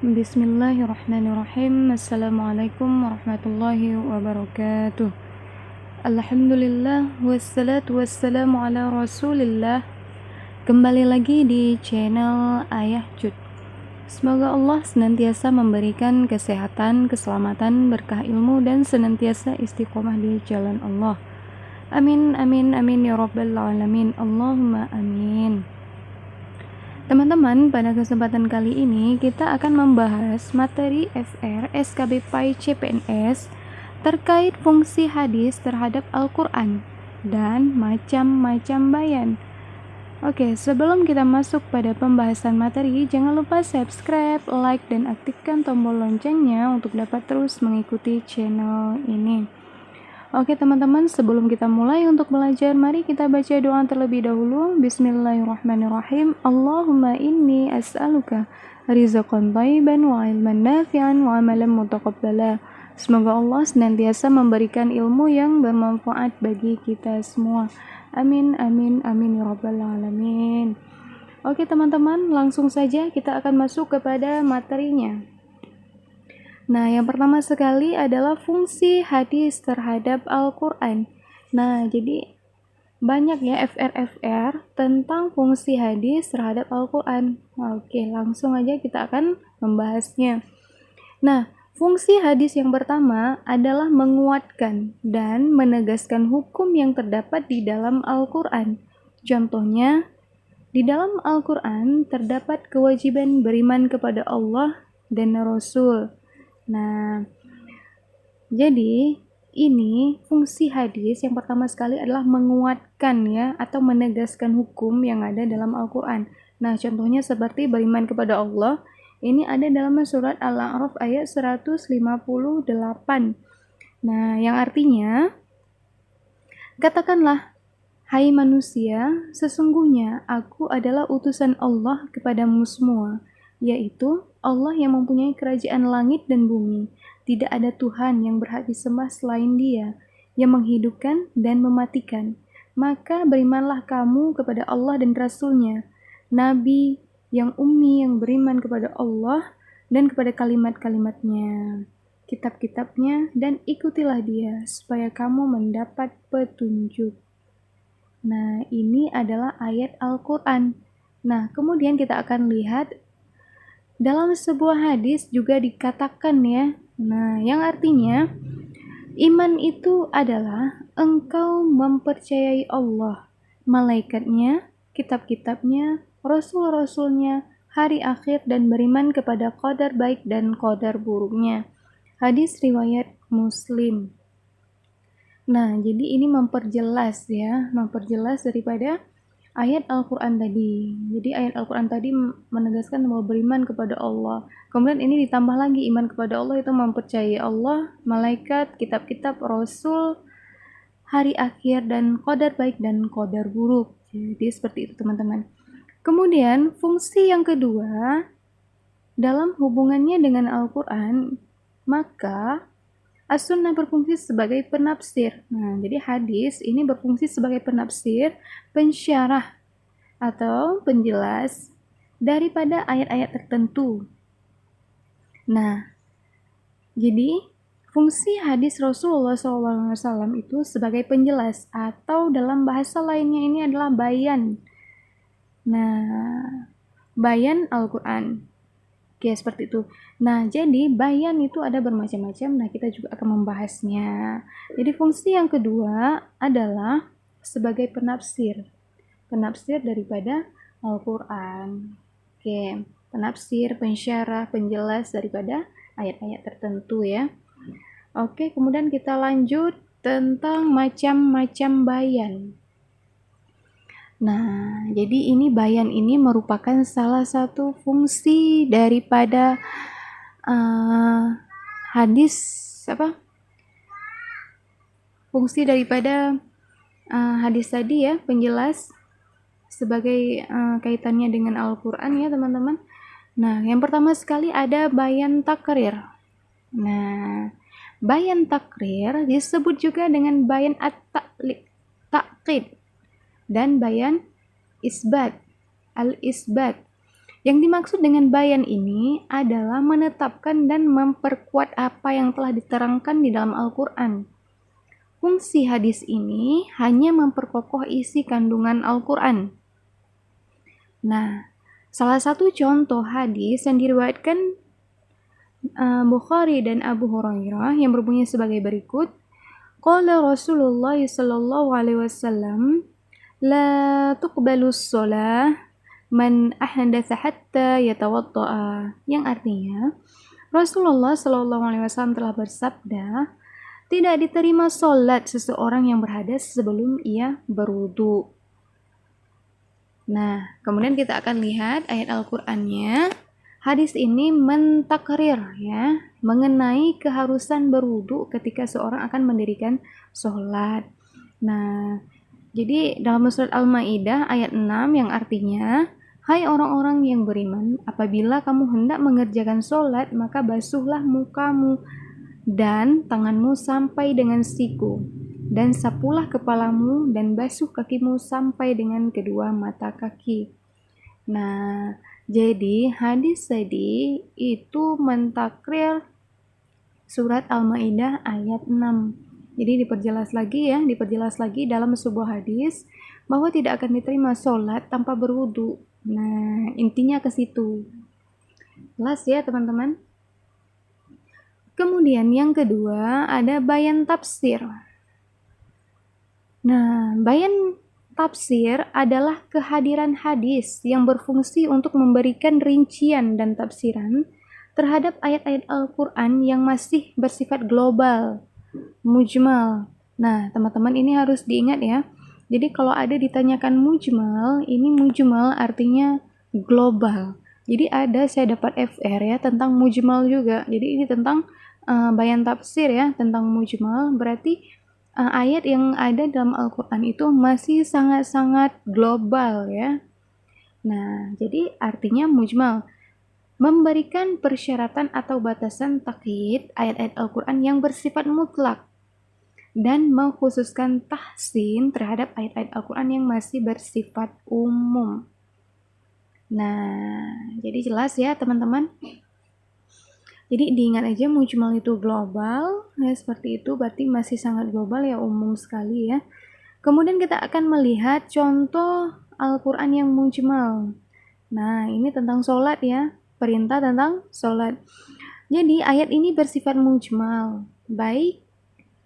Bismillahirrahmanirrahim. Assalamualaikum warahmatullahi wabarakatuh. Alhamdulillah wassalatu wassalamu ala rasulillah. Kembali lagi di channel Ayah Cut. Semoga Allah senantiasa memberikan kesehatan, keselamatan, berkah ilmu, dan senantiasa istiqomah di jalan Allah. Amin, amin, amin ya rabbal alamin. Allahumma amin. Teman-teman, pada kesempatan kali ini kita akan membahas materi FR SKB PAI CPNS terkait fungsi hadis terhadap Al-Quran dan macam-macam bayan. Oke, sebelum kita masuk pada pembahasan materi, jangan lupa subscribe, like, dan aktifkan tombol loncengnya untuk dapat terus mengikuti channel ini. Oke teman-teman, sebelum kita mulai untuk belajar, mari kita baca doa terlebih dahulu. Bismillahirrahmanirrahim. Allahumma inni as'aluka rizqan thayyiban wa ilman nafi'an wa amalan mutaqabbala. Semoga Allah senantiasa memberikan ilmu yang bermanfaat bagi kita semua. Amin, amin, amin ya rabbal alamin. Oke teman-teman, langsung saja kita akan masuk kepada materinya. Nah, yang pertama sekali adalah fungsi hadis terhadap Al-Quran. Nah, jadi banyak ya FR tentang fungsi hadis terhadap Al-Quran. Oke, langsung aja kita akan membahasnya. Nah, fungsi hadis yang pertama adalah menguatkan dan menegaskan hukum yang terdapat di dalam Al-Quran. Contohnya, di dalam Al-Quran terdapat kewajiban beriman kepada Allah dan Rasul. Nah, jadi ini fungsi hadis yang pertama sekali adalah menguatkan ya atau menegaskan hukum yang ada dalam Al-Quran. Nah, contohnya seperti beriman kepada Allah, ini ada dalam surat Al-A'raf ayat 158. Nah, yang artinya, katakanlah, hai manusia, sesungguhnya aku adalah utusan Allah kepadamu semua, yaitu Allah yang mempunyai kerajaan langit dan bumi. Tidak ada Tuhan yang berhak disembah selain Dia, yang menghidupkan dan mematikan. Maka berimanlah kamu kepada Allah dan Rasul-Nya, Nabi yang ummi yang beriman kepada Allah dan kepada kalimat-kalimatnya, kitab-kitabnya, dan ikutilah Dia supaya kamu mendapat petunjuk. Nah, ini adalah ayat Al-Quran. Nah, kemudian kita akan lihat dalam sebuah hadis juga dikatakan ya. Nah, yang artinya iman itu adalah engkau mempercayai Allah, malaikatnya, kitab-kitabnya, rasul-rasulnya, hari akhir, dan beriman kepada qadar baik dan qadar buruknya. Hadis riwayat Muslim. Nah, jadi ini memperjelas daripada ayat Al-Quran tadi. Jadi ayat Al-Quran tadi menegaskan bahwa beriman kepada Allah. Kemudian ini ditambah lagi iman kepada Allah itu mempercayai Allah, malaikat, kitab-kitab, rasul, hari akhir, dan qadar baik dan qadar buruk. Jadi seperti itu teman-teman. Kemudian fungsi yang kedua dalam hubungannya dengan Al-Quran, maka As-Sunnah berfungsi sebagai penafsir. Nah, jadi hadis ini berfungsi sebagai penafsir, pensyarah, atau penjelas daripada ayat-ayat tertentu. Nah, jadi fungsi hadis Rasulullah SAW itu sebagai penjelas, atau dalam bahasa lainnya ini adalah bayan. Nah, bayan Al-Quran. Oke, seperti itu. Nah, jadi bayan itu ada bermacam-macam. Nah, kita juga akan membahasnya. Jadi, fungsi yang kedua adalah sebagai penafsir. Penafsir daripada Al-Quran. Oke, penafsir, pensyarah, penjelas daripada ayat-ayat tertentu ya. Oke, kemudian kita lanjut tentang macam-macam bayan. Nah, jadi ini bayan ini merupakan salah satu fungsi daripada hadis fungsi daripada hadis tadi ya, penjelas sebagai kaitannya dengan Al-Quran ya teman-teman. Nah, yang pertama sekali ada bayan takrir. Nah, bayan takrir disebut juga dengan bayan at-ta'qid dan bayan isbat, al-isbat. Yang dimaksud dengan bayan ini adalah menetapkan dan memperkuat apa yang telah diterangkan di dalam Al-Quran. Fungsi hadis ini hanya memperkokoh isi kandungan Al-Quran. Nah, salah satu contoh hadis yang diriwayatkan Bukhari dan Abu Hurairah yang berbunyi sebagai berikut. Qala Rasulullah sallallahu alaihi wasallam, la tuqbalus shalah man ahdatsa hatta yatawaddaa. Yang artinya, Rasulullah sallallahu alaihi wasallam telah bersabda, tidak diterima salat seseorang yang berhadas sebelum ia berwudu. Nah, kemudian kita akan lihat ayat Al-Qur'annya. Hadis ini mentakrir ya, mengenai keharusan berwudu ketika seorang akan mendirikan sholat. Nah, jadi dalam surat Al-Maidah ayat 6 yang artinya, hai orang-orang yang beriman, apabila kamu hendak mengerjakan sholat, maka basuhlah mukamu dan tanganmu sampai dengan siku, dan sapulah kepalamu dan basuh kakimu sampai dengan kedua mata kaki. Nah, jadi hadis tadi itu mentakrir surat Al-Maidah ayat 6. Jadi diperjelas lagi dalam sebuah hadis bahwa tidak akan diterima sholat tanpa berwudu. Nah, intinya ke situ. Jelas ya teman-teman? Kemudian yang kedua ada bayan tafsir. Nah, bayan tafsir adalah kehadiran hadis yang berfungsi untuk memberikan rincian dan tafsiran terhadap ayat-ayat Al-Quran yang masih bersifat global, mujmal. Nah, teman-teman ini harus diingat ya. Jadi kalau ada ditanyakan mujmal, ini mujmal artinya global. Jadi ada saya dapat FR ya tentang mujmal juga. Jadi ini tentang bayan tafsir ya, tentang mujmal berarti ayat yang ada dalam Al-Quran itu masih sangat-sangat global ya. Nah, jadi artinya mujmal memberikan persyaratan atau batasan takyid ayat-ayat Al-Quran yang bersifat mutlak dan mengkhususkan tahsin terhadap ayat-ayat Al-Quran yang masih bersifat umum. Nah, jadi jelas ya teman-teman. Jadi diingat aja mujmal itu global, ya seperti itu berarti masih sangat global ya, umum sekali ya. Kemudian kita akan melihat contoh Al-Quran yang mujmal. Nah, ini tentang sholat ya, perintah tentang sholat. Jadi ayat ini bersifat mujmal, baik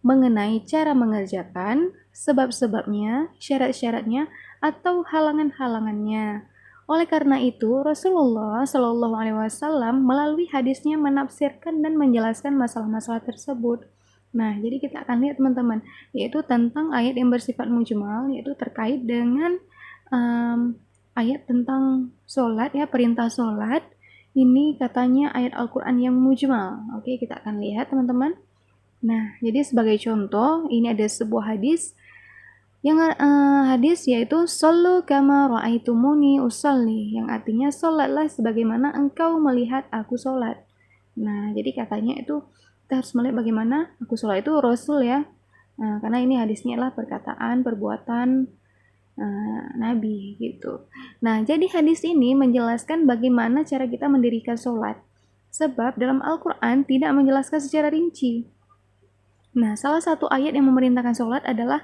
mengenai cara mengerjakan, sebab-sebabnya, syarat-syaratnya, atau halangan-halangannya. Oleh karena itu, Rasulullah Shallallahu Alaihi Wasallam melalui hadisnya menafsirkan dan menjelaskan masalah-masalah tersebut. Nah, jadi kita akan lihat teman-teman, yaitu tentang ayat yang bersifat mujmal, yaitu terkait dengan ayat tentang sholat ya, perintah sholat. Ini katanya ayat Al-Quran yang mujmal. Oke, kita akan lihat teman-teman. Nah, jadi sebagai contoh, ini ada sebuah hadis yang hadis yaitu sallu kama ra'aitumuni usalli, yang artinya salatlah sebagaimana engkau melihat aku salat. Nah, jadi katanya itu kita harus melihat bagaimana aku salat itu Rasul ya. Nah, karena ini hadisnya adalah perkataan, perbuatan Nabi gitu. Nah, jadi hadis ini menjelaskan bagaimana cara kita mendirikan salat. Sebab dalam Al-Quran tidak menjelaskan secara rinci. Nah, salah satu ayat yang memerintahkan salat adalah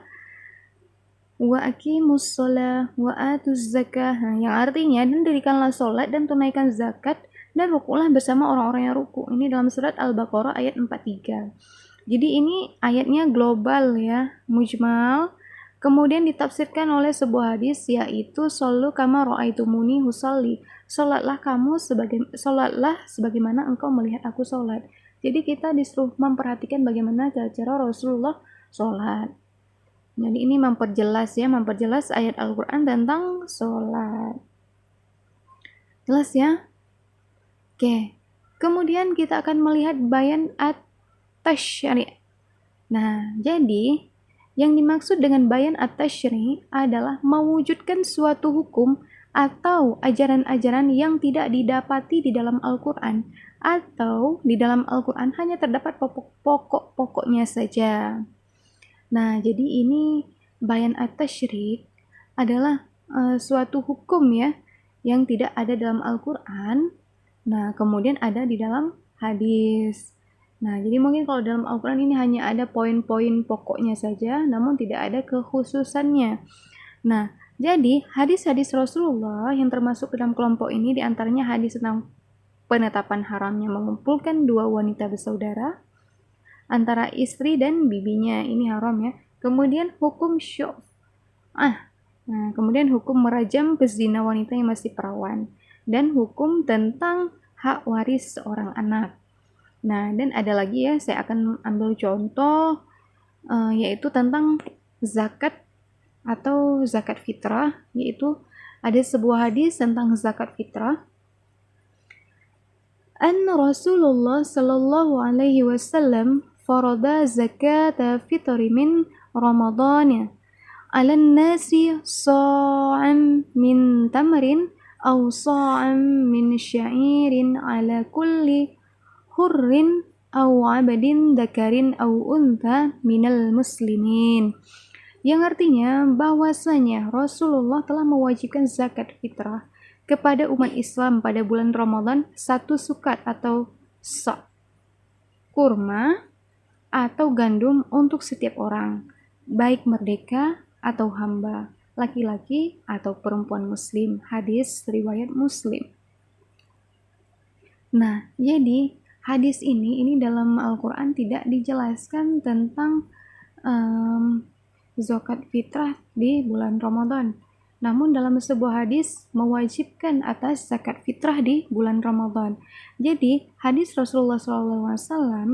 wa aqimus shalah wa atuz zakah, yang artinya dan dirikanlah salat dan tunaikan zakat dan rukulah bersama orang-orang yang ruku. Ini dalam surat Al-Baqarah ayat 43. Jadi ini ayatnya global ya, mujmal. Kemudian ditafsirkan oleh sebuah hadis yaitu sallu kama ra'aitumuni usalli. Salatlah sebagaimana engkau melihat aku salat. Jadi kita disuruh memperhatikan bagaimana cara Rasulullah salat. Jadi ini memperjelas ayat Al-Quran tentang sholat. Jelas ya? Oke. Kemudian kita akan melihat bayan at-tasyri'. Nah, jadi yang dimaksud dengan bayan at-tasyri' adalah mewujudkan suatu hukum atau ajaran-ajaran yang tidak didapati di dalam Al-Quran, atau di dalam Al-Quran hanya terdapat pokok-pokoknya saja. Nah, jadi ini bayan at-tasyri' adalah suatu hukum ya yang tidak ada dalam Al-Quran, nah kemudian ada di dalam hadis. Nah, jadi mungkin kalau dalam Al-Quran ini hanya ada poin-poin pokoknya saja, namun tidak ada kekhususannya. Nah, jadi hadis-hadis Rasulullah yang termasuk ke dalam kelompok ini diantaranya hadis tentang penetapan haramnya mengumpulkan dua wanita bersaudara antara istri dan bibinya, ini haram ya. Kemudian hukum kemudian hukum merajam pezina wanita yang masih perawan dan hukum tentang hak waris seorang anak. Nah, dan ada lagi ya, saya akan ambil contoh yaitu tentang zakat atau zakat fitrah, yaitu ada sebuah hadis tentang zakat fitrah. An Rasulullah sallallahu alaihi wasallam farada zakata fitri min Ramadan 'alan nasi sa'an min tamrin aw sa'an min sya'irin 'ala kulli hurrin aw 'abdin dzakarin aw untha minal muslimin. Yang artinya bahwasanya Rasulullah telah mewajibkan zakat fitrah kepada umat Islam pada bulan Ramadan 1 sukat atau sa' kurma atau gandum untuk setiap orang, baik merdeka atau hamba, laki-laki atau perempuan muslim. Hadis riwayat Muslim. Nah, jadi hadis ini dalam Al-Quran tidak dijelaskan tentang zakat fitrah di bulan Ramadan. Namun dalam sebuah hadis mewajibkan atas zakat fitrah di bulan Ramadan. Jadi hadis Rasulullah SAW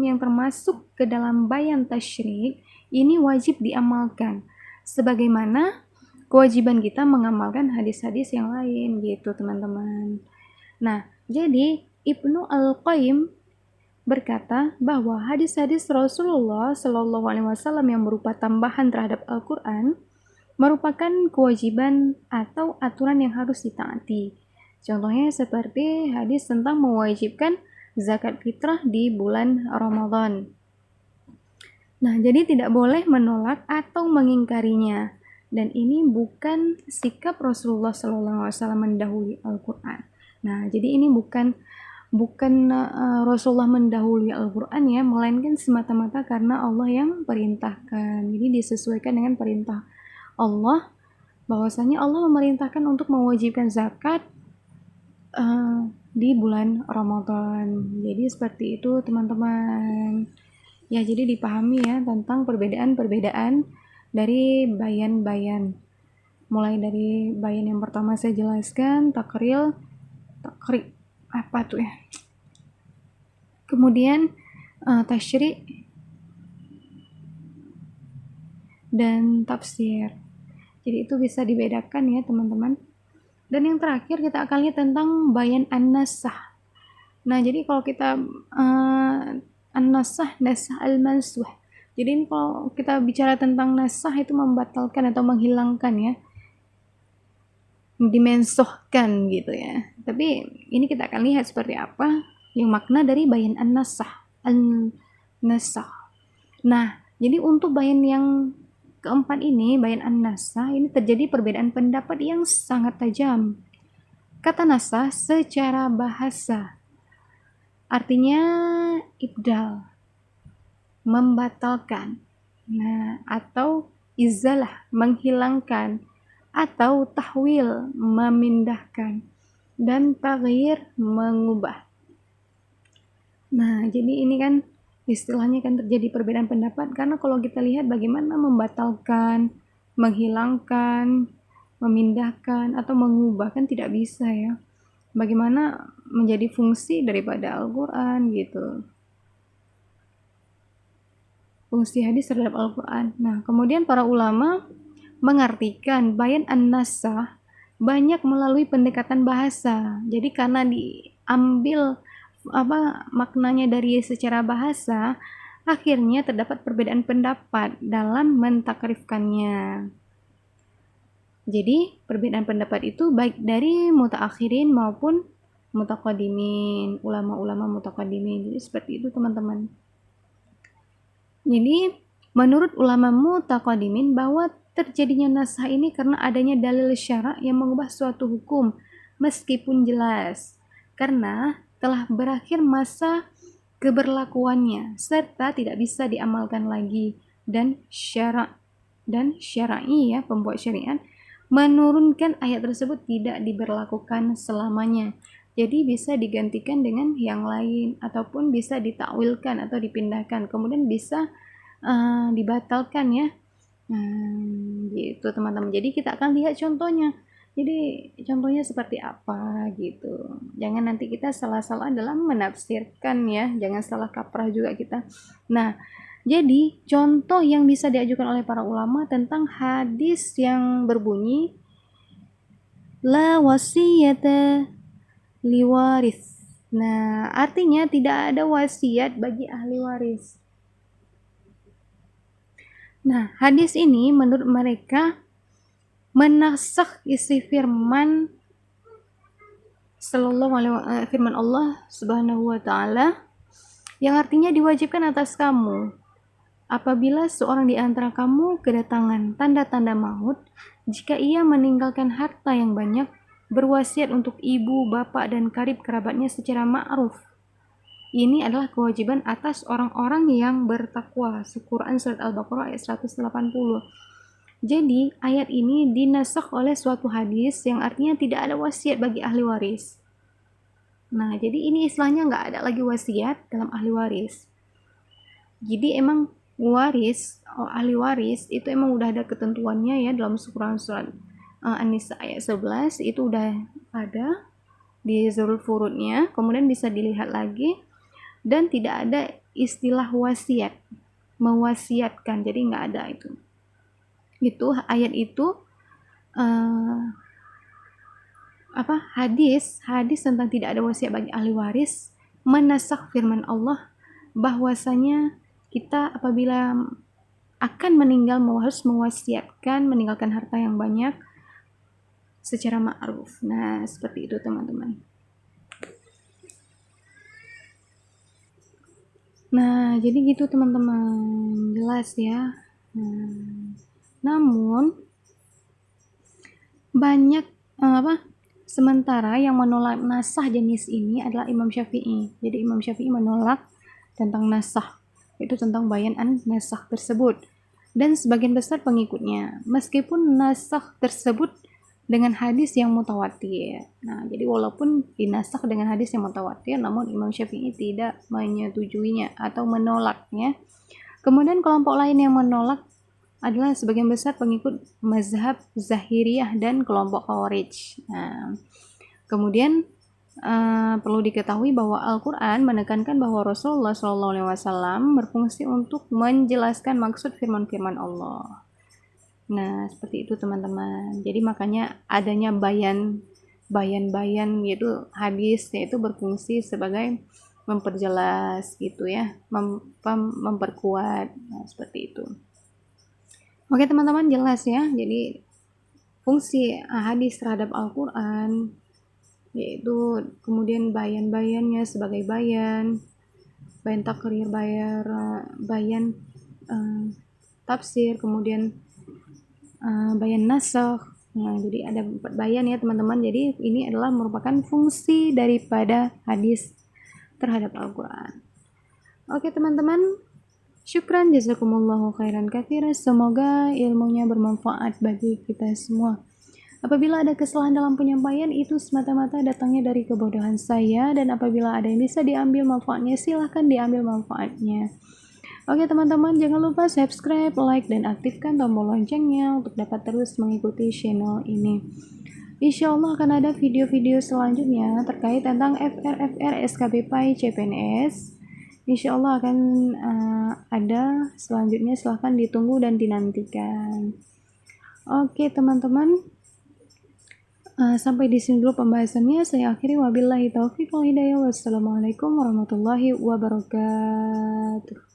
yang termasuk ke dalam bayan tasyrik ini wajib diamalkan. Sebagaimana kewajiban kita mengamalkan hadis-hadis yang lain gitu teman-teman. Nah, jadi Ibnu Al-Qayyim berkata bahwa hadis-hadis Rasulullah Shallallahu Alaihi Wasallam yang berupa tambahan terhadap Al-Quran merupakan kewajiban atau aturan yang harus ditaati. Contohnya seperti hadis tentang mewajibkan zakat fitrah di bulan Ramadan. Nah, jadi tidak boleh menolak atau mengingkarinya. Dan ini bukan sikap Rasulullah SAW mendahului Al-Quran. Nah, jadi ini bukan Rasulullah mendahului Al-Quran ya, melainkan semata-mata karena Allah yang perintahkan. Jadi disesuaikan dengan perintah Allah, bahwasanya Allah memerintahkan untuk mewajibkan zakat di bulan Ramadan. Jadi seperti itu teman-teman. Ya, jadi dipahami ya tentang perbedaan-perbedaan dari bayan-bayan. Mulai dari bayan yang pertama saya jelaskan, takrir, apa tuh ya? Kemudian tasyri' dan tafsir. Jadi itu bisa dibedakan ya teman-teman. Dan yang terakhir kita akan lihat tentang bayan an-nasah. Nah, jadi kalau kita an-nasah, nasah al-mansuh. Jadi kalau kita bicara tentang nasah itu membatalkan atau menghilangkan ya, dimensohkan gitu ya. Tapi ini kita akan lihat seperti apa yang makna dari bayan an-nasah. An-nasah. Nah, jadi untuk bayan yang keempat ini, bayan an-nasah, ini terjadi perbedaan pendapat yang sangat tajam. Kata nasah secara bahasa artinya ibdal, membatalkan. Nah, atau izalah, menghilangkan, atau tahwil, memindahkan, dan taghyir, mengubah. Nah, jadi ini kan istilahnya kan terjadi perbedaan pendapat karena kalau kita lihat bagaimana membatalkan, menghilangkan, memindahkan, atau mengubah kan tidak bisa ya. Bagaimana menjadi fungsi daripada Al-Quran gitu. Fungsi hadis terhadap Al-Quran. Nah, kemudian para ulama mengartikan bayan an-nasah banyak melalui pendekatan bahasa. Jadi karena diambil maknanya dari secara bahasa, akhirnya terdapat perbedaan pendapat dalam mentakrifkannya. Jadi perbedaan pendapat itu baik dari mutaakhirin maupun mutaqaddimin, ulama-ulama mutaqaddimin. Jadi seperti itu teman-teman. Jadi menurut ulama mutaqaddimin bahwa terjadinya nasah ini karena adanya dalil syara' yang mengubah suatu hukum meskipun jelas, karena telah berakhir masa keberlakuannya serta tidak bisa diamalkan lagi, dan syar'i ya, pembuat syariat menurunkan ayat tersebut tidak diberlakukan selamanya. Jadi bisa digantikan dengan yang lain ataupun bisa ditakwilkan atau dipindahkan, kemudian bisa dibatalkan ya. Gitu teman-teman. Jadi kita akan lihat contohnya. Jadi contohnya seperti apa gitu. Jangan nanti kita salah-salah dalam menafsirkan ya. Jangan salah kaprah juga kita. Nah, jadi contoh yang bisa diajukan oleh para ulama tentang hadis yang berbunyi la wasiyata liwaris. Nah, artinya tidak ada wasiat bagi ahli waris. Nah, hadis ini menurut mereka menasakh isi firman firman Allah Subhanahu wa taala yang artinya diwajibkan atas kamu apabila seorang di antara kamu kedatangan tanda-tanda maut, jika ia meninggalkan harta yang banyak, berwasiat untuk ibu, bapak, dan karib kerabatnya secara ma'ruf. Ini adalah kewajiban atas orang-orang yang bertakwa. Quran Surat Al-Baqarah ayat 180. Jadi, ayat ini dinasakh oleh suatu hadis yang artinya tidak ada wasiat bagi ahli waris. Nah, jadi ini istilahnya nggak ada lagi wasiat dalam ahli waris. Jadi emang ahli waris itu emang udah ada ketentuannya ya dalam surat An-Nisa ayat 11 itu udah ada di zurul furudnya, kemudian bisa dilihat lagi, dan tidak ada istilah wasiat, mewasiatkan, jadi nggak ada itu ayat itu hadis tentang tidak ada wasiat bagi ahli waris menasakh firman Allah bahwasanya kita apabila akan meninggal harus mewasiatkan meninggalkan harta yang banyak secara ma'ruf. Nah, seperti itu teman-teman. Nah, jadi gitu teman-teman, jelas ya. Namun banyak sementara yang menolak nasah jenis ini adalah Imam Syafi'i. Jadi Imam Syafi'i menolak tentang nasah, itu tentang bayan an-nasah tersebut, dan sebagian besar pengikutnya, meskipun nasah tersebut dengan hadis yang mutawatir. Nah, jadi walaupun dinasakh dengan hadis yang mutawatir, namun Imam Syafi'i tidak menyetujuinya atau menolaknya. Kemudian kelompok lain yang menolak adalah sebagian besar pengikut mazhab Zahiriyah dan kelompok Khawarij. Nah, kemudian perlu diketahui bahwa Al-Quran menekankan bahwa Rasulullah SAW berfungsi untuk menjelaskan maksud firman-firman Allah. Nah, seperti itu teman-teman. Jadi makanya adanya bayan yaitu hadis, yaitu berfungsi sebagai memperjelas gitu ya, memperkuat. Nah, seperti itu. Oke teman-teman, jelas ya. Jadi fungsi hadis terhadap Al-Quran yaitu kemudian bayan-bayannya sebagai bayan takrir, bayan tafsir, kemudian bayan nasakh. Nah, jadi ada 4 bayan ya teman-teman. Jadi ini adalah merupakan fungsi daripada hadis terhadap Al-Quran. Oke teman-teman, syukran jazakumullahu khairan katsiran. Semoga ilmunya bermanfaat bagi kita semua. Apabila ada kesalahan dalam penyampaian, itu semata-mata datangnya dari kebodohan saya, dan apabila ada yang bisa diambil manfaatnya, silahkan diambil manfaatnya. Oke teman-teman, jangan lupa subscribe, like, dan aktifkan tombol loncengnya untuk dapat terus mengikuti channel ini. Insya Allah akan ada video-video selanjutnya terkait tentang FR, SKB PAI, CPNS. Insya Allah akan ada selanjutnya, silahkan ditunggu dan dinantikan. Oke teman-teman, sampai di sini dulu pembahasannya. Saya akhiri, wabillahi taufiq wal hidayah. Wassalamualaikum warahmatullahi wabarakatuh.